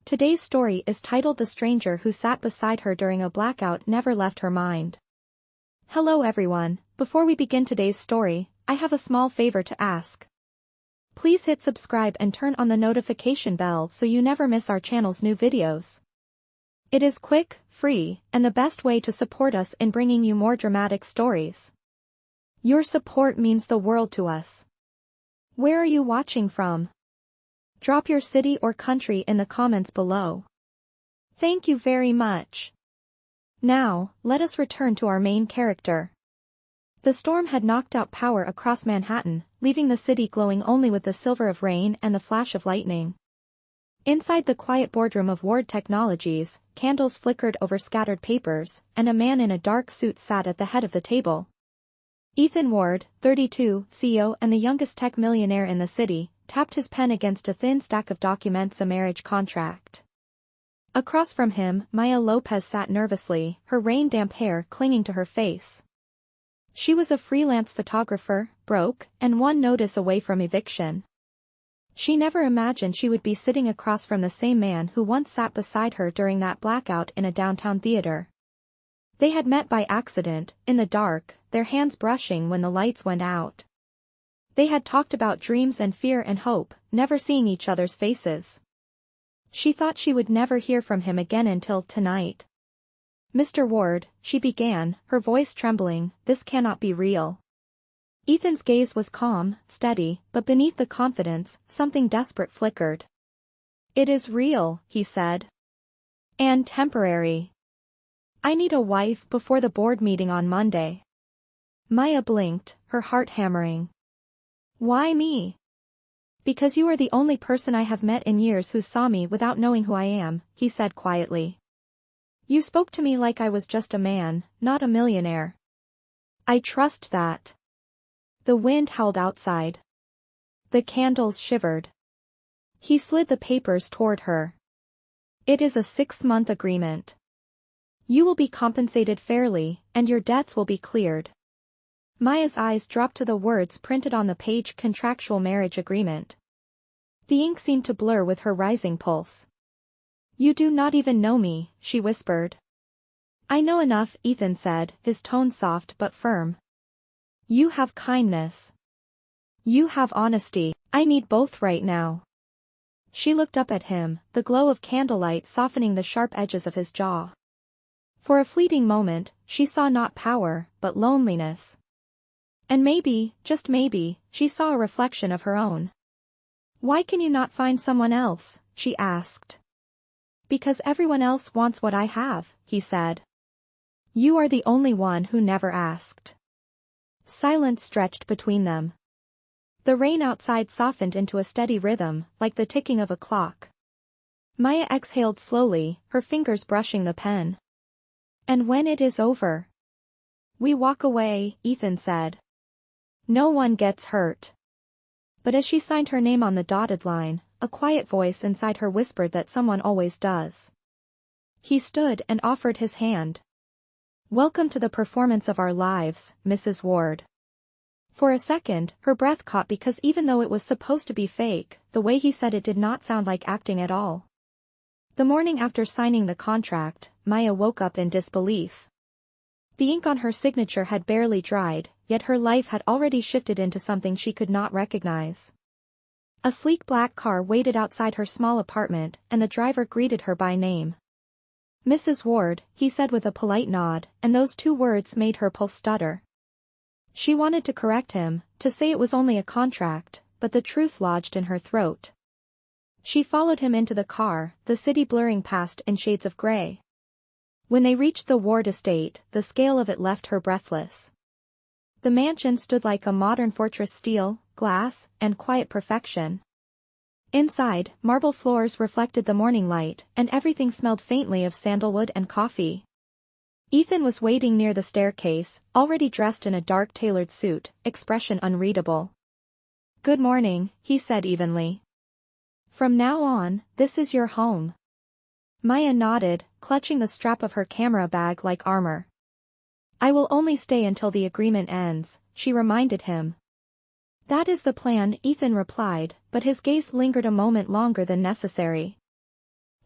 Today's story is titled The Stranger Who Sat Beside Her During a Blackout Never Left Her Mind. Hello everyone, before we begin today's story, I have a small favor to ask. Please hit subscribe and turn on the notification bell so you never miss our channel's new videos. It is quick, free, and the best way to support us in bringing you more dramatic stories. Your support means the world to us. Where are you watching from? Drop your city or country in the comments below. Thank you very much. Now, let us return to our main character. The storm had knocked out power across Manhattan, leaving the city glowing only with the silver of rain and the flash of lightning. Inside the quiet boardroom of Ward Technologies, candles flickered over scattered papers, and a man in a dark suit sat at the head of the table. Ethan Ward, 32, CEO and the youngest tech millionaire in the city, tapped his pen against a thin stack of documents, a marriage contract. Across from him, Maya Lopez sat nervously, her rain-damp hair clinging to her face. She was a freelance photographer, broke, and one notice away from eviction. She never imagined she would be sitting across from the same man who once sat beside her during that blackout in a downtown theater. They had met by accident, in the dark, their hands brushing when the lights went out. They had talked about dreams and fear and hope, never seeing each other's faces. She thought she would never hear from him again until tonight. "Mr. Ward," she began, her voice trembling, "this cannot be real." Ethan's gaze was calm, steady, but beneath the confidence, something desperate flickered. "It is real," he said. "And temporary. I need a wife before the board meeting on Monday." Maya blinked, her heart hammering. "Why me?" "Because you are the only person I have met in years who saw me without knowing who I am," he said quietly. "You spoke to me like I was just a man, not a millionaire. I trust that." The wind howled outside. The candles shivered. He slid the papers toward her. "It is a 6-month agreement. You will be compensated fairly, and your debts will be cleared." Maya's eyes dropped to the words printed on the page, contractual marriage agreement. The ink seemed to blur with her rising pulse. "You do not even know me," she whispered. "I know enough," Ethan said, his tone soft but firm. "You have kindness. You have honesty. I need both right now." She looked up at him, the glow of candlelight softening the sharp edges of his jaw. For a fleeting moment, she saw not power, but loneliness. And maybe, just maybe, she saw a reflection of her own. "Why can you not find someone else?" she asked. "Because everyone else wants what I have," he said. "You are the only one who never asked." Silence stretched between them. The rain outside softened into a steady rhythm, like the ticking of a clock. Maya exhaled slowly, her fingers brushing the pen. "And when it is over, we walk away," Ethan said. "No one gets hurt." But as she signed her name on the dotted line, a quiet voice inside her whispered that someone always does. He stood and offered his hand. "Welcome to the performance of our lives, Mrs. Ward." For a second, her breath caught because even though it was supposed to be fake, the way he said it did not sound like acting at all. The morning after signing the contract, Maya woke up in disbelief. The ink on her signature had barely dried, yet her life had already shifted into something she could not recognize. A sleek black car waited outside her small apartment, and the driver greeted her by name. "Mrs. Ward," he said with a polite nod, and those two words made her pulse stutter. She wanted to correct him, to say it was only a contract, but the truth lodged in her throat. She followed him into the car, the city blurring past in shades of gray. When they reached the Ward estate, the scale of it left her breathless. The mansion stood like a modern fortress, steel, glass, and quiet perfection. Inside, marble floors reflected the morning light, and everything smelled faintly of sandalwood and coffee. Ethan was waiting near the staircase, already dressed in a dark tailored suit, expression unreadable. "Good morning," he said evenly. "From now on, this is your home." Maya nodded, clutching the strap of her camera bag like armor. "I will only stay until the agreement ends," she reminded him. "That is the plan," Ethan replied, but his gaze lingered a moment longer than necessary.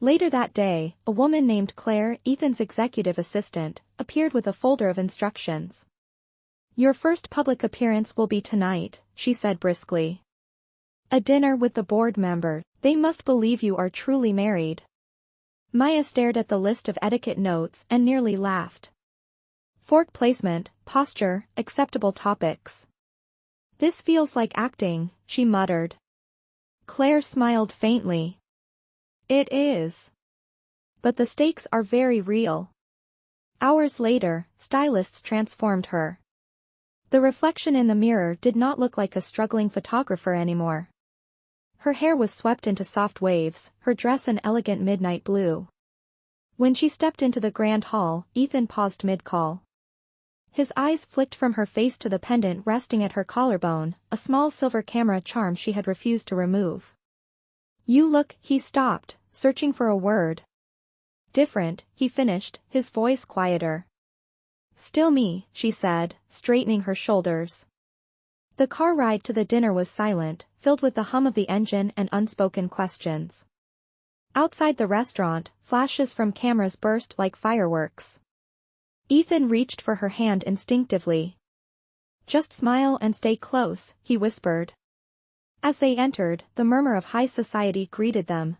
Later that day, a woman named Claire, Ethan's executive assistant, appeared with a folder of instructions. "Your first public appearance will be tonight," she said briskly. "A dinner with the board members. They must believe you are truly married." Maya stared at the list of etiquette notes and nearly laughed. Fork placement, posture, acceptable topics. "This feels like acting," she muttered. Claire smiled faintly. "It is. But the stakes are very real." Hours later, stylists transformed her. The reflection in the mirror did not look like a struggling photographer anymore. Her hair was swept into soft waves, her dress an elegant midnight blue. When she stepped into the grand hall, Ethan paused mid-call. His eyes flicked from her face to the pendant resting at her collarbone, a small silver camera charm she had refused to remove. "You look," he stopped, searching for a word. "Different," he finished, his voice quieter. "Still me," she said, straightening her shoulders. The car ride to the dinner was silent, filled with the hum of the engine and unspoken questions. Outside the restaurant, flashes from cameras burst like fireworks. Ethan reached for her hand instinctively. "Just smile and stay close," he whispered. As they entered, the murmur of high society greeted them.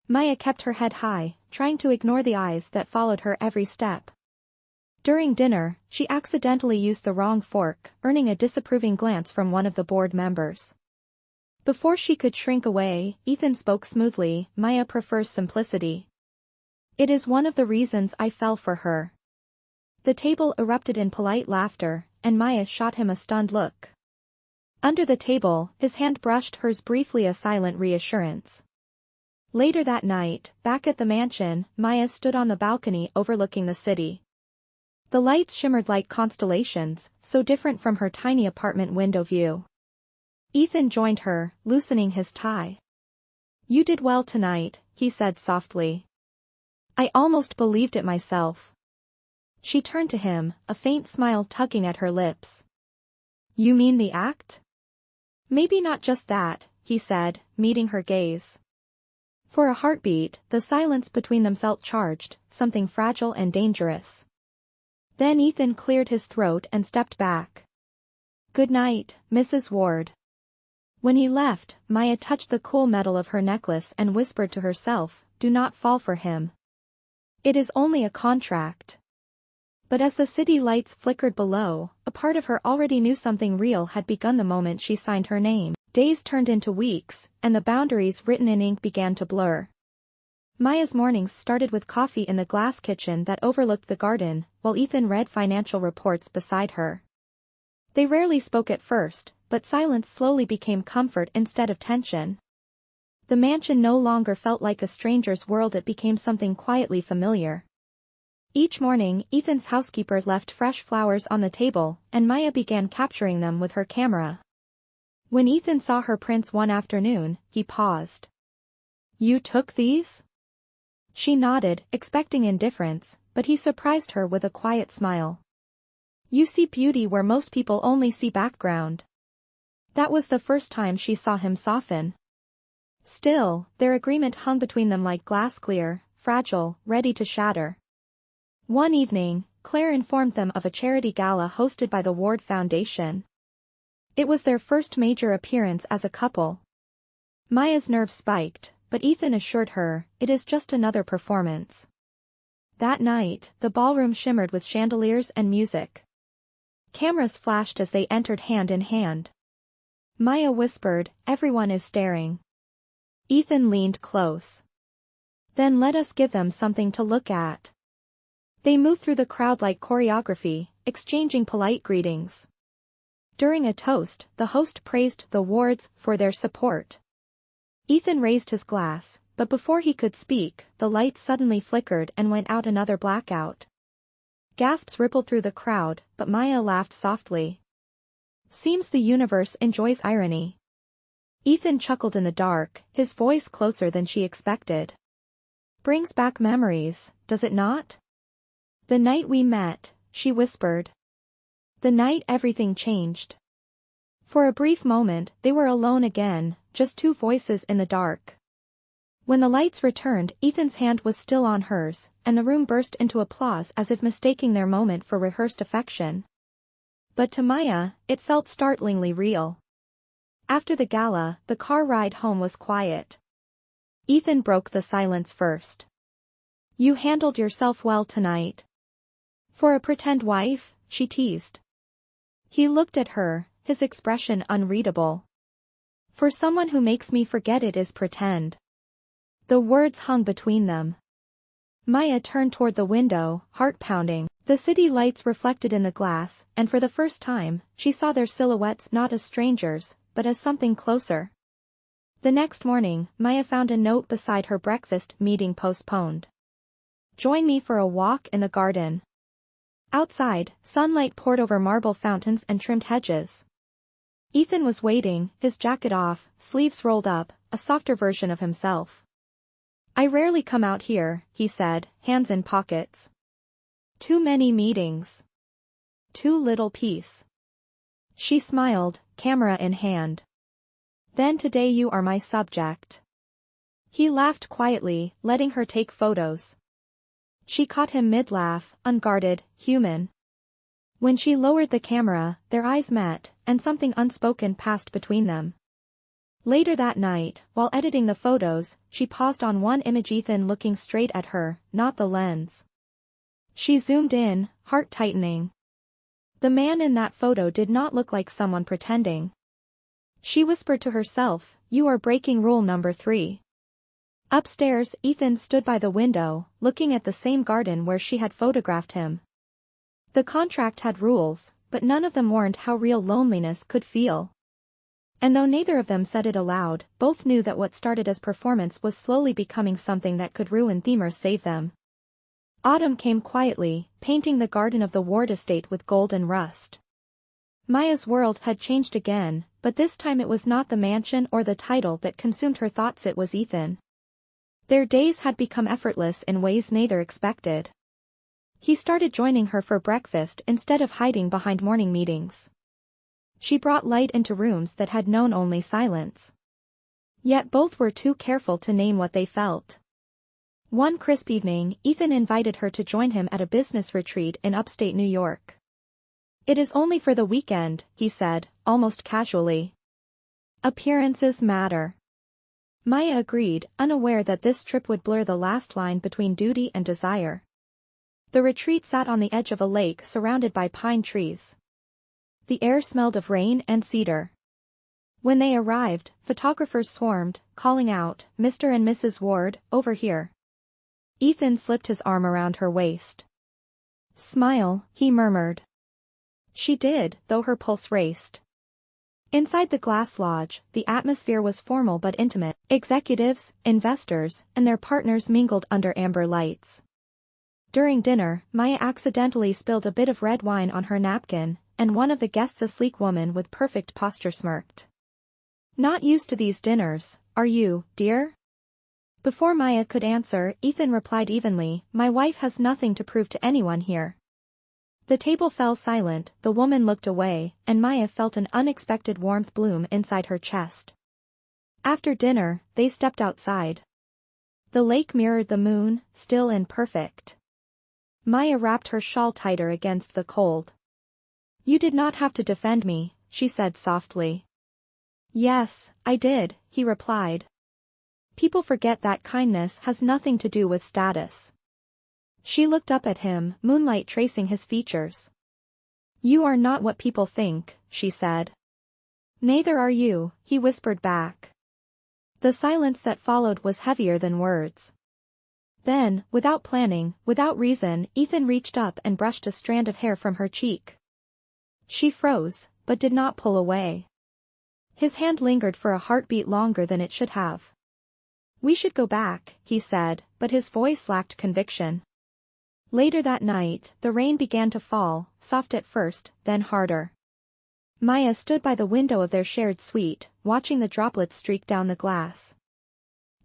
Maya kept her head high, trying to ignore the eyes that followed her every step. During dinner, she accidentally used the wrong fork, earning a disapproving glance from one of the board members. Before she could shrink away, Ethan spoke smoothly. "Maya prefers simplicity. It is one of the reasons I fell for her." The table erupted in polite laughter, and Maya shot him a stunned look. Under the table, his hand brushed hers, briefly, a silent reassurance. Later that night, back at the mansion, Maya stood on the balcony overlooking the city. The lights shimmered like constellations, so different from her tiny apartment window view. Ethan joined her, loosening his tie. "You did well tonight," he said softly. "I almost believed it myself." She turned to him, a faint smile tugging at her lips. "You mean the act?" "Maybe not just that," he said, meeting her gaze. For a heartbeat, the silence between them felt charged, something fragile and dangerous. Then Ethan cleared his throat and stepped back. "Good night, Mrs. Ward." When he left, Maya touched the cool metal of her necklace and whispered to herself, "Do not fall for him. It is only a contract." But as the city lights flickered below, a part of her already knew something real had begun the moment she signed her name. Days turned into weeks, and the boundaries written in ink began to blur. Maya's mornings started with coffee in the glass kitchen that overlooked the garden, while Ethan read financial reports beside her. They rarely spoke at first, but silence slowly became comfort instead of tension. The mansion no longer felt like a stranger's world, it became something quietly familiar. Each morning, Ethan's housekeeper left fresh flowers on the table, and Maya began capturing them with her camera. When Ethan saw her prints one afternoon, he paused. "You took these?" She nodded, expecting indifference, but he surprised her with a quiet smile. "You see beauty where most people only see background." That was the first time she saw him soften. Still, their agreement hung between them like glass, clear, fragile, ready to shatter. One evening, Claire informed them of a charity gala hosted by the Ward Foundation. It was their first major appearance as a couple. Maya's nerves spiked, but Ethan assured her, "It is just another performance." That night, the ballroom shimmered with chandeliers and music. Cameras flashed as they entered hand in hand. Maya whispered, "Everyone is staring." Ethan leaned close. "Then let us give them something to look at." They moved through the crowd like choreography, exchanging polite greetings. During a toast, the host praised the Wards for their support. Ethan raised his glass, but before he could speak, the light suddenly flickered and went out. Another blackout. Gasps rippled through the crowd, but Maya laughed softly. "Seems the universe enjoys irony." Ethan chuckled in the dark, his voice closer than she expected. "Brings back memories, does it not?" "The night we met," she whispered. "The night everything changed." For a brief moment, they were alone again, just two voices in the dark. When the lights returned, Ethan's hand was still on hers, and the room burst into applause as if mistaking their moment for rehearsed affection. But to Maya, it felt startlingly real. After the gala, the car ride home was quiet. Ethan broke the silence first. "You handled yourself well tonight." "For a pretend wife?" she teased. He looked at her, his expression unreadable. "For someone who makes me forget it is pretend." The words hung between them. Maya turned toward the window, heart pounding. The city lights reflected in the glass, and for the first time, she saw their silhouettes not as strangers, but as something closer. The next morning, Maya found a note beside her breakfast meeting postponed. "Join me for a walk in the garden." Outside, sunlight poured over marble fountains and trimmed hedges. Ethan was waiting, his jacket off, sleeves rolled up, a softer version of himself. "I rarely come out here," he said, hands in pockets. "Too many meetings. Too little peace." She smiled, camera in hand. "Then today you are my subject." He laughed quietly, letting her take photos. She caught him mid-laugh, unguarded, human. When she lowered the camera, their eyes met, and something unspoken passed between them. Later that night, while editing the photos, she paused on one image, Ethan looking straight at her, not the lens. She zoomed in, heart tightening. The man in that photo did not look like someone pretending. She whispered to herself, "You are breaking rule number 3. Upstairs, Ethan stood by the window, looking at the same garden where she had photographed him. The contract had rules, but none of them warned how real loneliness could feel. And though neither of them said it aloud, both knew that what started as performance was slowly becoming something that could ruin them or save them. Autumn came quietly, painting the garden of the Ward estate with gold and rust. Maya's world had changed again, but this time it was not the mansion or the title that consumed her thoughts, it was Ethan. Their days had become effortless in ways neither expected. He started joining her for breakfast instead of hiding behind morning meetings. She brought light into rooms that had known only silence. Yet both were too careful to name what they felt. One crisp evening, Ethan invited her to join him at a business retreat in upstate New York. "It is only for the weekend," he said, almost casually. "Appearances matter." Maya agreed, unaware that this trip would blur the last line between duty and desire. The retreat sat on the edge of a lake surrounded by pine trees. The air smelled of rain and cedar. When they arrived, photographers swarmed, calling out, "Mr. and Mrs. Ward, over here." Ethan slipped his arm around her waist. "Smile," he murmured. She did, though her pulse raced. Inside the glass lodge, the atmosphere was formal but intimate. Executives, investors, and their partners mingled under amber lights. During dinner, Maya accidentally spilled a bit of red wine on her napkin, and one of the guests, a sleek woman with perfect posture, smirked. "Not used to these dinners, are you, dear?" Before Maya could answer, Ethan replied evenly, "My wife has nothing to prove to anyone here." The table fell silent, the woman looked away, and Maya felt an unexpected warmth bloom inside her chest. After dinner, they stepped outside. The lake mirrored the moon, still and perfect. Maya wrapped her shawl tighter against the cold. "You did not have to defend me," she said softly. "Yes, I did," he replied. "People forget that kindness has nothing to do with status." She looked up at him, moonlight tracing his features. "You are not what people think," she said. "Neither are you," he whispered back. The silence that followed was heavier than words. Then, without planning, without reason, Ethan reached up and brushed a strand of hair from her cheek. She froze, but did not pull away. His hand lingered for a heartbeat longer than it should have. "We should go back," he said, but his voice lacked conviction. Later that night, the rain began to fall, soft at first, then harder. Maya stood by the window of their shared suite, watching the droplets streak down the glass.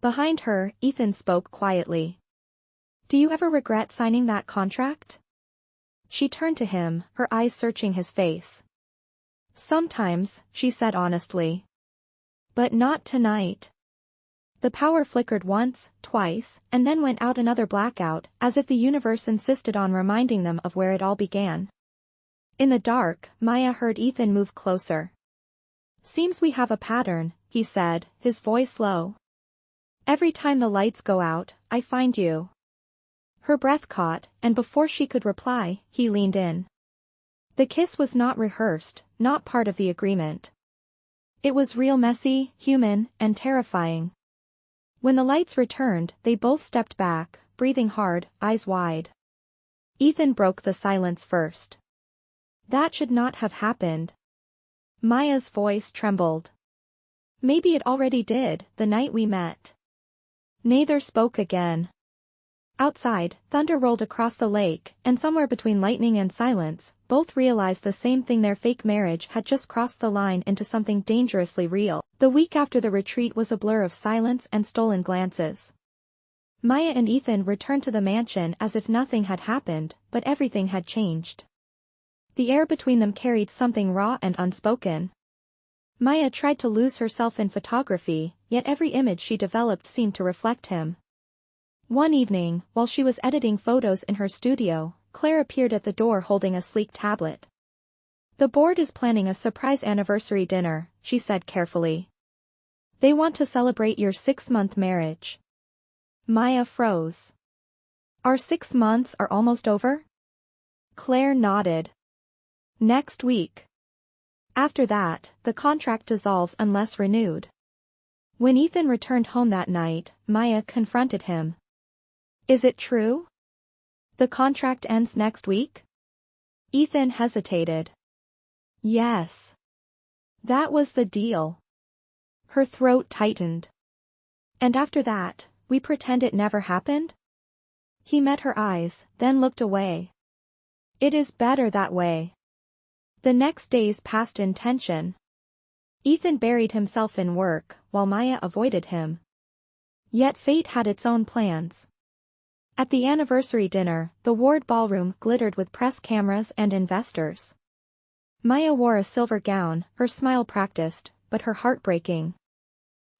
Behind her, Ethan spoke quietly. "Do you ever regret signing that contract?" She turned to him, her eyes searching his face. "Sometimes," she said honestly. "But not tonight." The power flickered once, twice, and then went out. Another blackout, as if the universe insisted on reminding them of where it all began. In the dark, Maya heard Ethan move closer. "Seems we have a pattern," he said, his voice low. "Every time the lights go out, I find you." Her breath caught, and before she could reply, he leaned in. The kiss was not rehearsed, not part of the agreement. It was real, messy, human, and terrifying. When the lights returned, they both stepped back, breathing hard, eyes wide. Ethan broke the silence first. "That should not have happened." Maya's voice trembled. "Maybe it already did, the night we met." Neither spoke again. Outside, thunder rolled across the lake, and somewhere between lightning and silence, both realized the same thing: their fake marriage had just crossed the line into something dangerously real. The week after the retreat was a blur of silence and stolen glances. Maya and Ethan returned to the mansion as if nothing had happened, but everything had changed. The air between them carried something raw and unspoken. Maya tried to lose herself in photography, yet every image she developed seemed to reflect him. One evening, while she was editing photos in her studio, Claire appeared at the door holding a sleek tablet. "The board is planning a surprise anniversary dinner," she said carefully. "They want to celebrate your 6-month marriage." Maya froze. "Our 6 months are almost over?" Claire nodded. "Next week. After that, the contract dissolves unless renewed." When Ethan returned home that night, Maya confronted him. "Is it true? The contract ends next week?" Ethan hesitated. "Yes. That was the deal." Her throat tightened. "And after that, we pretend it never happened?" He met her eyes, then looked away. "It is better that way." The next days passed in tension. Ethan buried himself in work, while Maya avoided him. Yet fate had its own plans. At the anniversary dinner, the Ward ballroom glittered with press cameras and investors. Maya wore a silver gown, her smile practiced, but her heart breaking.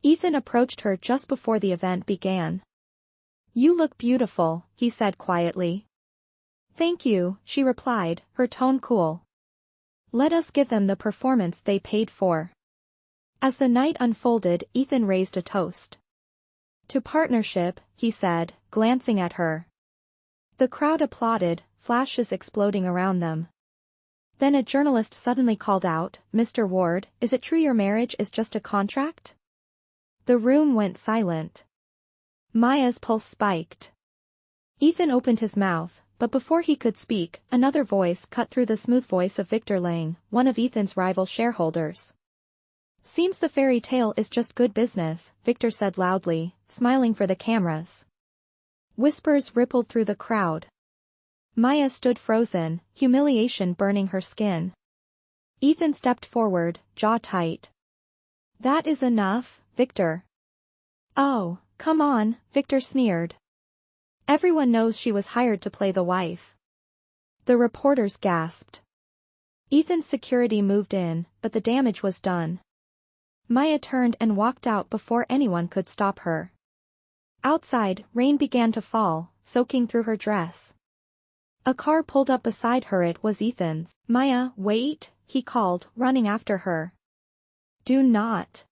Ethan approached her just before the event began. "You look beautiful," he said quietly. "Thank you," she replied, her tone cool. "Let us give them the performance they paid for." As the night unfolded, Ethan raised a toast. "To partnership," he said, glancing at her. The crowd applauded, flashes exploding around them. Then a journalist suddenly called out, "Mr. Ward, is it true your marriage is just a contract?" The room went silent. Maya's pulse spiked. Ethan opened his mouth, but before he could speak, another voice cut through the smooth voice of Victor Lang, one of Ethan's rival shareholders. "Seems the fairy tale is just good business," Victor said loudly, smiling for the cameras. Whispers rippled through the crowd. Maya stood frozen, humiliation burning her skin. Ethan stepped forward, jaw tight. "That is enough, Victor." "Oh, come on," Victor sneered. "Everyone knows she was hired to play the wife." The reporters gasped. Ethan's security moved in, but the damage was done. Maya turned and walked out before anyone could stop her. Outside, rain began to fall, soaking through her dress. A car pulled up beside her. It was Ethan's. "Maya, wait," he called, running after her. "Do not.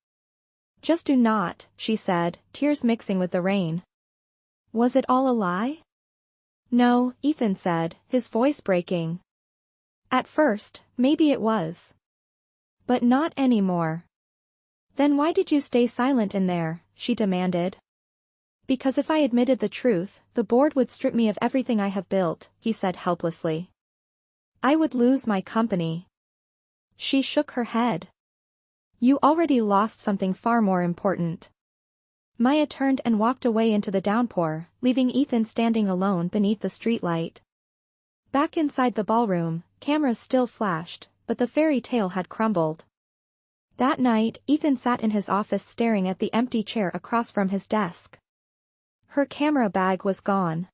Just do not," she said, tears mixing with the rain. "Was it all a lie?" "No," Ethan said, his voice breaking. "At first, maybe it was. But not anymore." "Then why did you stay silent in there?" she demanded. "Because if I admitted the truth, the board would strip me of everything I have built," he said helplessly. "I would lose my company." She shook her head. "You already lost something far more important." Maya turned and walked away into the downpour, leaving Ethan standing alone beneath the streetlight. Back inside the ballroom, cameras still flashed, but the fairy tale had crumbled. That night, Ethan sat in his office staring at the empty chair across from his desk. Her camera bag was gone.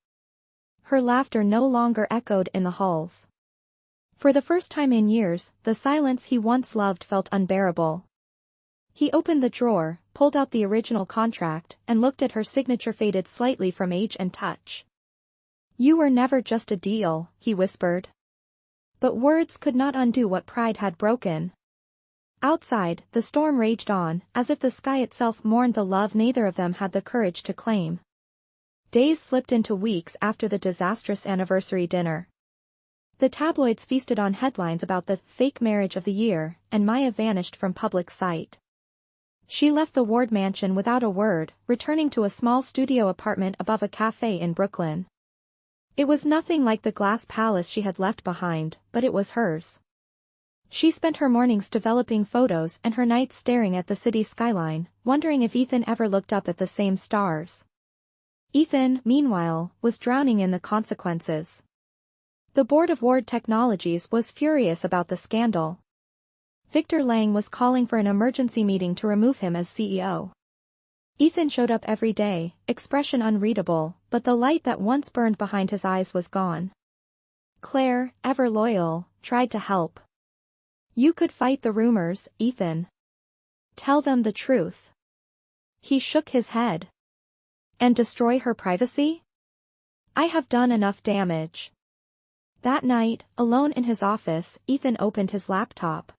Her laughter no longer echoed in the halls. For the first time in years, the silence he once loved felt unbearable. He opened the drawer, pulled out the original contract, and looked at her signature faded slightly from age and touch. "You were never just a deal," he whispered. But words could not undo what pride had broken. Outside, the storm raged on, as if the sky itself mourned the love neither of them had the courage to claim. Days slipped into weeks after the disastrous anniversary dinner. The tabloids feasted on headlines about the fake marriage of the year, and Maya vanished from public sight. She left the Ward mansion without a word, returning to a small studio apartment above a cafe in Brooklyn. It was nothing like the glass palace she had left behind, but it was hers. She spent her mornings developing photos and her nights staring at the city skyline, wondering if Ethan ever looked up at the same stars. Ethan, meanwhile, was drowning in the consequences. The board of Ward Technologies was furious about the scandal. Victor Lang was calling for an emergency meeting to remove him as CEO. Ethan showed up every day, expression unreadable, but the light that once burned behind his eyes was gone. Claire, ever loyal, tried to help. "You could fight the rumors, Ethan. Tell them the truth." He shook his head. "And destroy her privacy? I have done enough damage." That night, alone in his office, Ethan opened his laptop.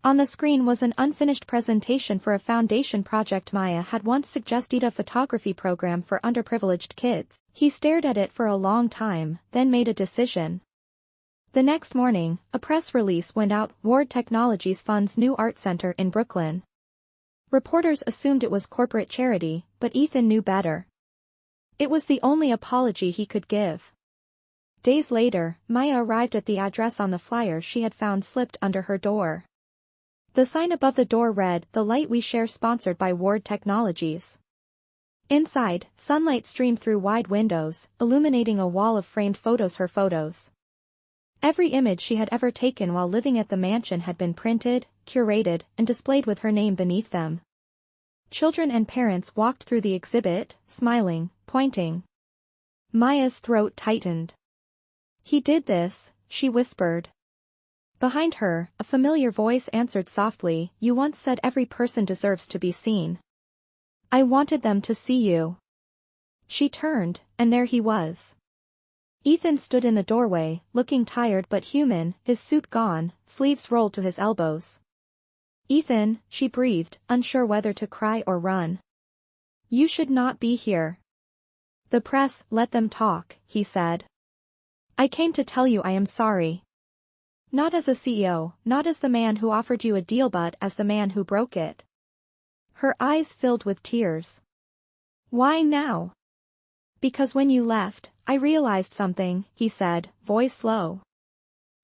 On the screen was an unfinished presentation for a foundation project Maya had once suggested, a photography program for underprivileged kids. He stared at it for a long time, then made a decision. The next morning, a press release went out: Ward Technologies funds new art center in Brooklyn. Reporters assumed it was corporate charity, but Ethan knew better. It was the only apology he could give. Days later, Maya arrived at the address on the flyer she had found slipped under her door. The sign above the door read, "The Light We Share, sponsored by Ward Technologies." Inside, sunlight streamed through wide windows, illuminating a wall of framed photos. Her photos. Every image she had ever taken while living at the mansion had been printed, curated, and displayed with her name beneath them. Children and parents walked through the exhibit, smiling, pointing. Maya's throat tightened. "He did this," she whispered. Behind her, a familiar voice answered softly, "You once said every person deserves to be seen. I wanted them to see you." She turned, and there he was. Ethan stood in the doorway, looking tired but human, his suit gone, sleeves rolled to his elbows. "Ethan," she breathed, unsure whether to cry or run. "You should not be here." "The press, let them talk," he said. "I came to tell you I am sorry. Not as a CEO, not as the man who offered you a deal, but as the man who broke it." Her eyes filled with tears. "Why now?" "Because when you left, I realized something," he said, voice low.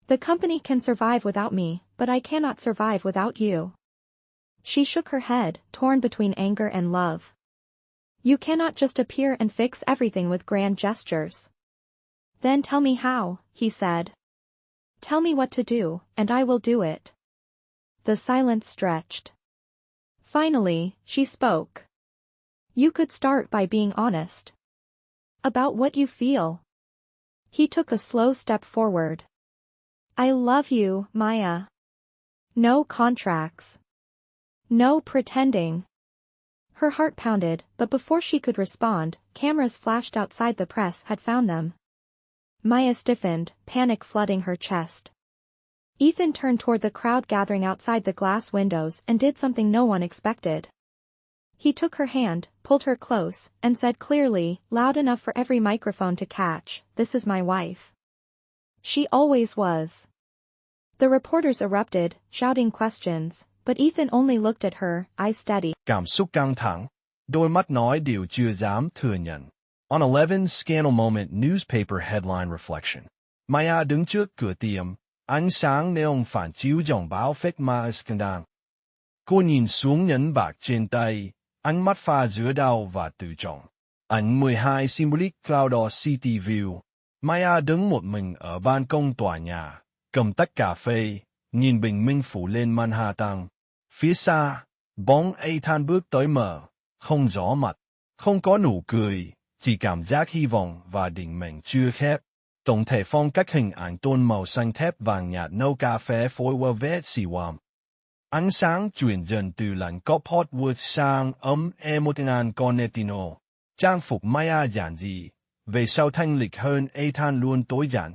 "The company can survive without me, but I cannot survive without you." She shook her head, torn between anger and love. "You cannot just appear and fix everything with grand gestures." "Then tell me how," he said. "Tell me what to do, and I will do it." The silence stretched. Finally, she spoke. "You could start by being honest. About what you feel." He took a slow step forward. "I love you, Maya. No contracts. No pretending." Her heart pounded, but before she could respond, cameras flashed outside. The press had found them. Maya stiffened, panic flooding her chest. Ethan turned toward the crowd gathering outside the glass windows and did something no one expected. He took her hand, pulled her close, and said clearly, loud enough for every microphone to catch, "This is my wife. She always was." The reporters erupted, shouting questions, but Ethan only looked at her, eyes steady. Cảm xúc căng thẳng, đôi mắt nói điều chưa dám thừa nhận. On 11 Scandal Moment Newspaper Headline Reflection. Maya đứng trước cửa tiệm, ánh sáng neon phản chiếu dòng báo fake ma scandal. Cô nhìn xuống nhẫn bạc trên tay, ánh mắt pha giữa đau và tự trọng. Ảnh 12 Symbolic Cloud City View. Maya đứng một mình ở ban công tòa nhà, cầm tách cà phê, nhìn bình minh phủ lên Manhattan. Phía xa, bóng Ethan bước tới mở, không gió mặt, không có nụ cười. Chỉ cảm giác hy vọng và định mệnh chưa khép. Tổng thể phong cách hình ảnh tôn màu xanh thép vàng nhạt nâu cà phê phối qua vết xì hoàm. Ánh sáng chuyển dần từ lạnh có Portwood sang ấm emotional Cornetino. Trang phục Maya giản dị, về sau thanh lịch hơn Ethan luôn tối giản,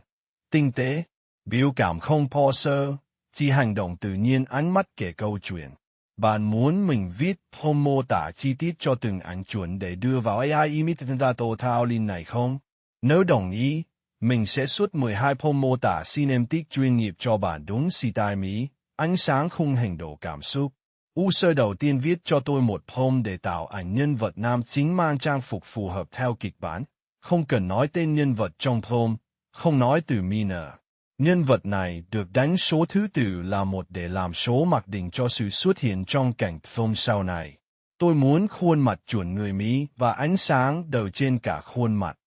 tinh tế, biểu cảm không poser, chỉ hành động tự nhiên ánh mắt kể câu chuyện. Bạn muốn mình viết phong mô tả chi tiết cho từng ảnh chuẩn để đưa vào AI imitator thao linh này không? Nếu đồng ý, mình sẽ xuất 12 phong mô tả cinematic chuyên nghiệp cho bạn đúng style Mỹ, ánh sáng khung hình độ cảm xúc. Sơ đầu tiên viết cho tôi một poem để tạo ảnh nhân vật nam chính mang trang phục phù hợp theo kịch bản. Không cần nói tên nhân vật trong poem, không nói từ minor. Nhân vật này được đánh số thứ tự là 1 để làm số mặc định cho sự xuất hiện trong cảnh poem sau này. Tôi muốn khuôn mặt chuẩn người Mỹ và ánh sáng đều trên cả khuôn mặt.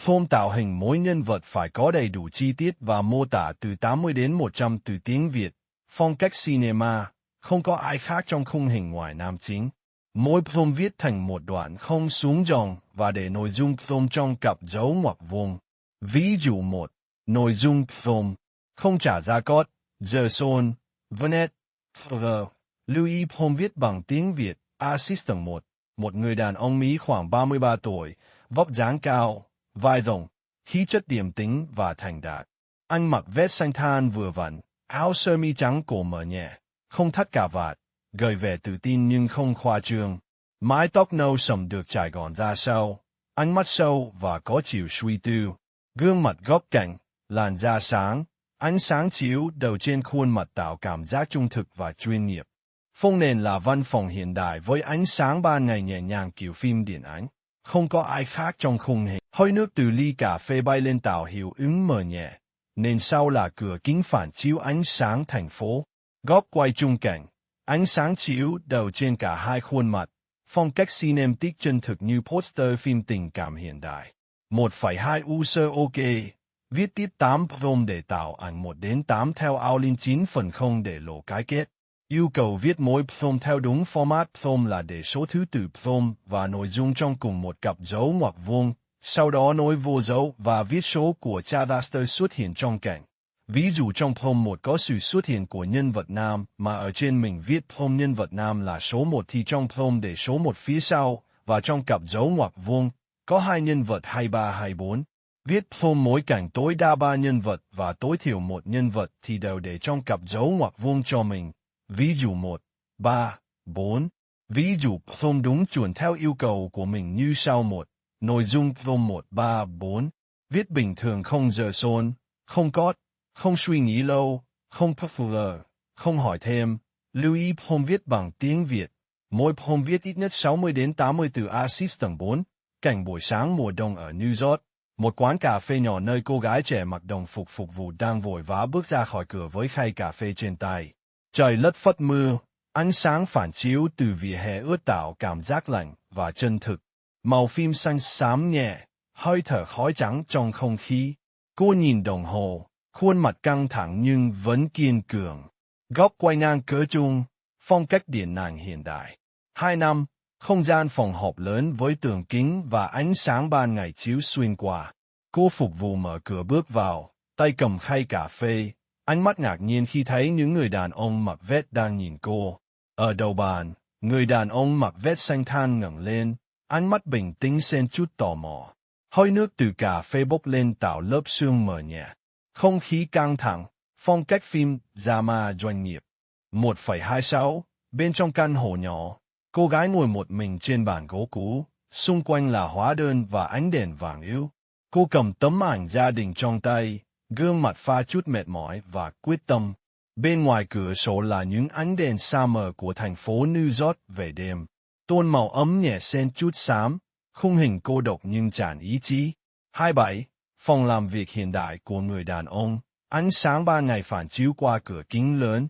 Poem tạo hình mỗi nhân vật phải có đầy đủ chi tiết và mô tả từ 80 đến 100 từ tiếng Việt. Phong cách cinema, không có ai khác trong khung hình ngoài nam chính. Mỗi poem viết thành một đoạn không xuống dòng và để nội dung poem trong cặp dấu ngoặc vuông. Ví dụ 1. Nội dung poem. Không trả giá cót, giờ son, Vnet, lưu ý poem viết bằng tiếng Việt. Assistant 1. Một người đàn ông Mỹ khoảng 33 tuổi, vóc dáng cao, vai rộng, khí chất điềm tĩnh và thành đạt. Anh mặc vest xanh than vừa vặn, áo sơ mi trắng cổ mở nhẹ, không thắt cà vạt, gợi vẻ tự tin nhưng không khoa trương. Mái tóc nâu sẫm được trải gọn ra sau, ánh mắt sâu và có chiều suy tư. Gương mặt góc cạnh, làn da sáng, ánh sáng chiếu đầu trên khuôn mặt tạo cảm giác trung thực và chuyên nghiệp. Phông nền là văn phòng hiện đại với ánh sáng ban ngày nhẹ nhàng kiểu phim điện ảnh. Không có ai khác trong khung hình. Hơi nước từ ly cà phê bay lên tạo hiệu ứng mờ nhẹ. Nền sau là cửa kính phản chiếu ánh sáng thành phố. Góc quay trung cảnh, ánh sáng chiếu đầu trên cả hai khuôn mặt. Phong cách cinematic chân thực như poster phim tình cảm hiện đại. 1,2 user ok. Viết tiếp 8 prompt để tạo ảnh 1 đến 8 theo outline 9 phần không để lộ cái kết. Yêu cầu viết mỗi prompt theo đúng format prompt là để số thứ tự prompt và nội dung trong cùng một cặp dấu ngoặc vuông, sau đó nối vô dấu và viết số của character xuất hiện trong cảnh. Ví dụ trong prompt 1 có sự xuất hiện của nhân vật nam mà ở trên mình viết prompt nhân vật nam là số 1 thì trong prompt để số 1 phía sau và trong cặp dấu ngoặc vuông có 2 nhân vật 23 24. Viết prompt mỗi cảnh tối đa 3 nhân vật và tối thiểu 1 nhân vật thì đều để trong cặp dấu ngoặc vuông cho mình. Ví dụ 1, 3, 4. Ví dụ prompt đúng chuẩn theo yêu cầu của mình như sau 1. Nội dung prompt 1, 3, 4. Viết bình thường không giờ son, không code, không suy nghĩ lâu, không popular, không hỏi thêm. Lưu ý prompt viết bằng tiếng Việt. Mỗi prompt viết ít nhất 60 đến 80 từ. Assistant 4. Cảnh buổi sáng mùa đông ở New York. Một quán cà phê nhỏ nơi cô gái trẻ mặc đồng phục phục vụ đang vội vã bước ra khỏi cửa với khay cà phê trên tay. Trời lất phất mưa, ánh sáng phản chiếu từ vỉa hè ướt tạo cảm giác lạnh và chân thực. Màu phim xanh xám nhẹ, hơi thở khói trắng trong không khí. Cô nhìn đồng hồ, khuôn mặt căng thẳng nhưng vẫn kiên cường. Góc quay ngang cỡ trung, phong cách điện ảnh hiện đại. 2 năm, không gian phòng họp lớn với tường kính và ánh sáng ban ngày chiếu xuyên qua. Cô phục vụ mở cửa bước vào, tay cầm khay cà phê. Ánh mắt ngạc nhiên khi thấy những người đàn ông mặc vest đang nhìn cô. Ở đầu bàn, người đàn ông mặc vest xanh than ngẩng lên, ánh mắt bình tĩnh xen chút tò mò. Hơi nước từ cà phê bốc lên tạo lớp sương mờ nhẹ. Không khí căng thẳng, phong cách phim drama doanh nghiệp. 1,26. Bên trong căn hộ nhỏ, cô gái ngồi một mình trên bàn gỗ cũ, xung quanh là hóa đơn và ánh đèn vàng yếu. Cô cầm tấm ảnh gia đình trong tay. Gương mặt pha chút mệt mỏi và quyết tâm. Bên ngoài cửa sổ là những ánh đèn xa mờ của thành phố New York về đêm. Tôn màu ấm nhẹ xen chút xám, khung hình cô độc nhưng tràn ý chí. 27. Phòng làm việc hiện đại của người đàn ông. Ánh sáng ban ngày phản chiếu qua cửa kính lớn,